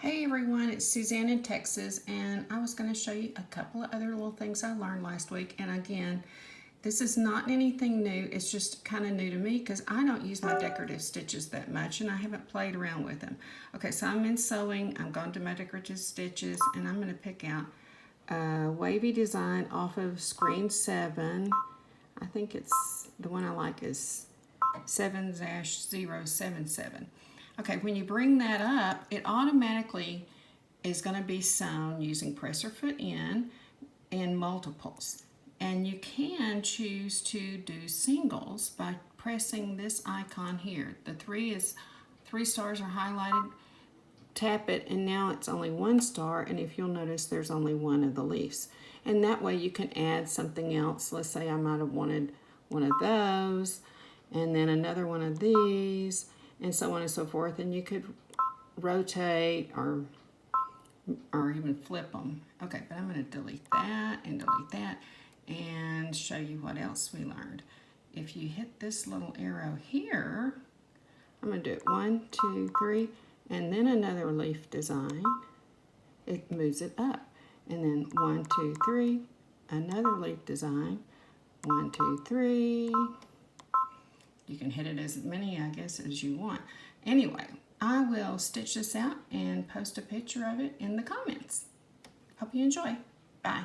Hey everyone, it's Suzanne in Texas, and I was going to show you a couple of other little things I learned last week. And again, this is not anything new, it's just kind of new to me because I don't use my decorative stitches that much and I haven't played around with them. Okay, so I'm in sewing, I'm going to my decorative stitches, and I'm going to pick out a wavy design off of screen 7. I think it's the one I like is 7-077. Okay, when you bring that up, it automatically is going to be sewn using press or foot in multiples. And you can choose to do singles by pressing this icon here. The three stars are highlighted. Tap it and now it's only 1 star, and if you'll notice there's only one of the leaves. And that way you can add something else. Let's say I might have wanted one of those and then another one of these, and so on and so forth, and you could rotate or even flip them. Okay, but I'm going to delete that and show you what else we learned. If you hit this little arrow here, I'm going to do it 1, 2, 3, and then another leaf design. It moves it up, and then 1, 2, 3, another leaf design, 1, 2, 3. You can hit it as many, I guess, as you want. Anyway, I will stitch this out and post a picture of it in the comments. Hope you enjoy. Bye.